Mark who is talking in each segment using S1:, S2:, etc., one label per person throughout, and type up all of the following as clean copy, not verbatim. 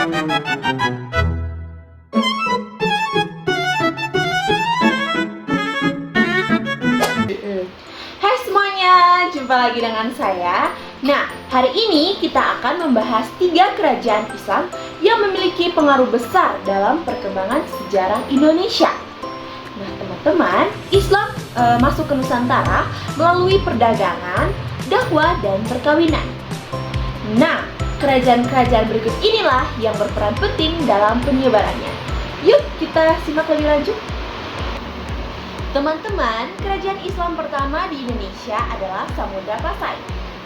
S1: Hai semuanya, jumpa lagi dengan saya. Nah, hari ini kita akan membahas 3 kerajaan Islam yang memiliki pengaruh besar dalam perkembangan sejarah Indonesia. Nah, teman-teman, Islam masuk ke Nusantara melalui perdagangan, dakwah, dan perkawinan. Nah, kerajaan-kerajaan berikut inilah yang berperan penting dalam penyebarannya. Yuk, kita simak lebih lanjut. Teman-teman, kerajaan Islam pertama di Indonesia adalah Samudra Pasai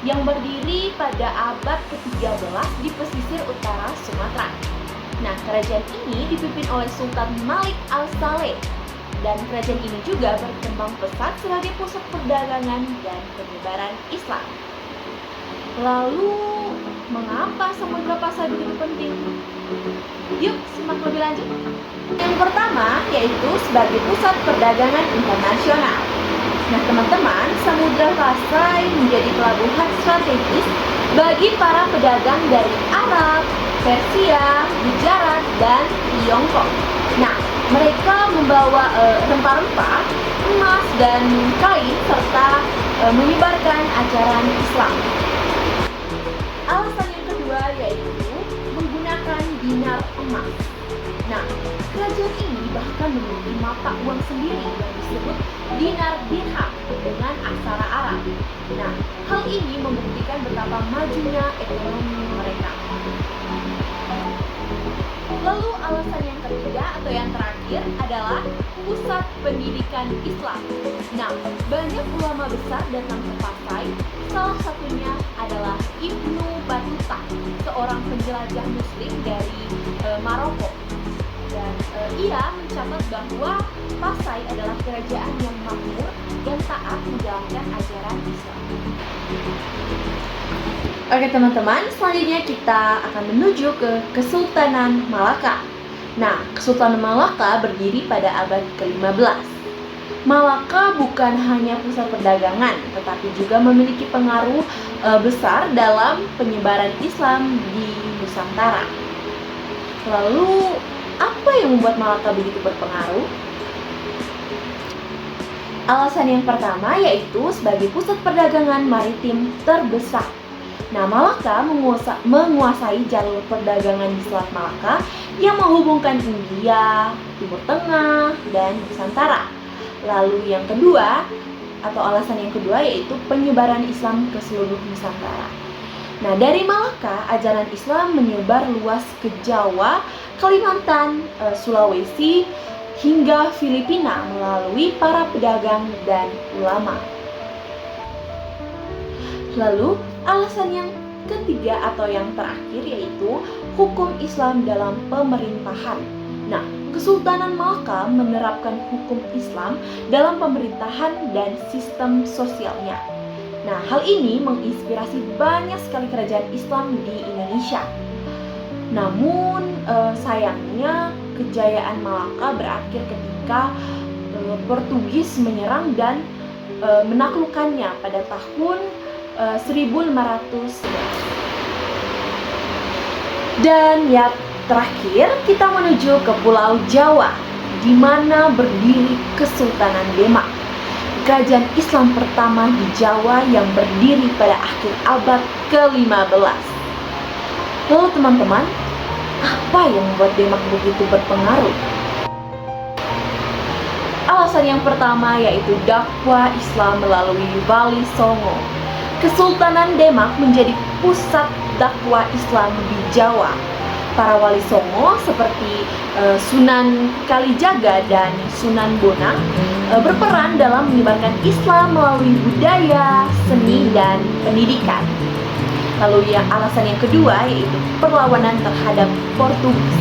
S1: yang berdiri pada abad ke-13 di pesisir utara Sumatera. Nah, kerajaan ini dipimpin oleh Sultan Malik Al-Saleh dan kerajaan ini juga berkembang pesat sebagai pusat perdagangan dan penyebaran Islam. Lalu, mengapa Samudra Pasai begitu penting? Yuk, simak lebih lanjut. Yang pertama yaitu sebagai pusat perdagangan internasional. Nah, teman-teman, Samudra Pasai menjadi pelabuhan strategis bagi para pedagang dari Arab, Persia, Gujarat, dan Tiongkok. Nah, mereka membawa rempah-rempah, emas, dan kain serta menyebarkan ajaran Islam. Alasan yang kedua yaitu menggunakan dinar emas. Nah, kerajaan ini bahkan memiliki mata uang sendiri yang disebut dinar dirham dengan aksara Arab. Nah, hal ini membuktikan betapa majunya ekonomi mereka. Lalu alasan yang ketiga atau yang terakhir adalah pusat pendidikan Islam. Nah, banyak ulama besar datang ke Pasai, salah satunya adalah Ibnu Battuta, seorang penjelajah muslim dari Maroko. Dan ia mencatat bahwa Pasai adalah kerajaan yang makmur dan taat menjalankan ajaran Islam. Oke teman-teman, selanjutnya kita akan menuju ke Kesultanan Malaka. Nah, Kesultanan Malaka berdiri pada abad ke-15. Malaka bukan hanya pusat perdagangan, tetapi juga memiliki pengaruh besar dalam penyebaran Islam di Nusantara. Lalu, apa yang membuat Malaka begitu berpengaruh? Alasan yang pertama yaitu sebagai pusat perdagangan maritim terbesar. Nah, Malaka menguasai jalur perdagangan di Selat Malaka yang menghubungkan India, Timur Tengah, dan Nusantara. Lalu yang kedua, atau alasan yang kedua yaitu penyebaran Islam ke seluruh Nusantara. Nah, dari Malaka, ajaran Islam menyebar luas ke Jawa, Kalimantan, Sulawesi, hingga Filipina melalui para pedagang dan ulama. Lalu, alasan yang ketiga atau yang terakhir yaitu hukum Islam dalam pemerintahan. Nah, Kesultanan Malaka menerapkan hukum Islam dalam pemerintahan dan sistem sosialnya. Nah, hal ini menginspirasi banyak sekali kerajaan Islam di Indonesia. Namun, sayangnya kejayaan Malaka berakhir ketika Portugis menyerang dan menaklukkannya pada tahun 1511. Dan yang terakhir, kita menuju ke Pulau Jawa, di mana berdiri Kesultanan Demak, kerajaan Islam pertama di Jawa yang berdiri pada akhir abad ke-15. Lalu teman-teman, apa yang membuat Demak begitu berpengaruh? Alasan yang pertama yaitu dakwah Islam melalui Wali Songo. Kesultanan Demak menjadi pusat dakwah Islam di Jawa. Para Wali Songo seperti Sunan Kalijaga dan Sunan Bonang berperan dalam menyebarkan Islam melalui budaya, seni, dan pendidikan. Lalu yang alasan yang kedua yaitu perlawanan terhadap Portugis.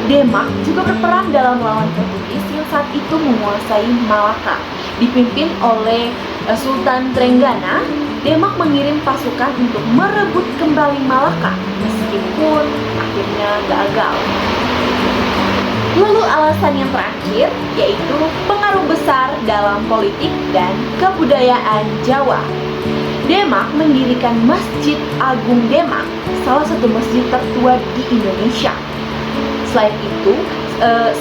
S1: Demak juga berperan dalam melawan Portugis yang saat itu menguasai Malaka. Dipimpin oleh Sultan Trenggana, Demak mengirim pasukan untuk merebut kembali Malaka meskipun akhirnya gagal. Lalu alasan yang terakhir yaitu pengaruh besar dalam politik dan kebudayaan Jawa. Demak mendirikan Masjid Agung Demak, salah satu masjid tertua di Indonesia. Selain itu,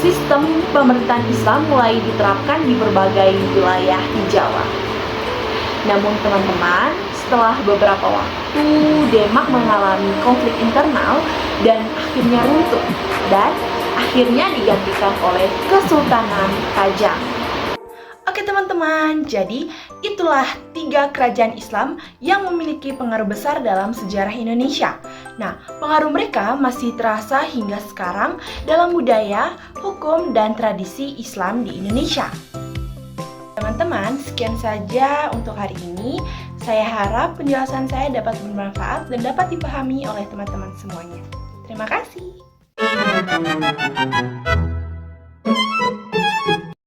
S1: sistem pemerintahan Islam mulai diterapkan di berbagai wilayah di Jawa. Namun teman-teman, setelah beberapa waktu Demak mengalami konflik internal dan akhirnya runtuh dan akhirnya digantikan oleh Kesultanan Kajang. Oke teman-teman, jadi itulah 3 kerajaan Islam yang memiliki pengaruh besar dalam sejarah Indonesia. Nah, pengaruh mereka masih terasa hingga sekarang dalam budaya, hukum, dan tradisi Islam di Indonesia. Teman-teman, sekian saja untuk hari ini. Saya harap penjelasan saya dapat bermanfaat dan dapat dipahami oleh teman-teman semuanya. Terima kasih.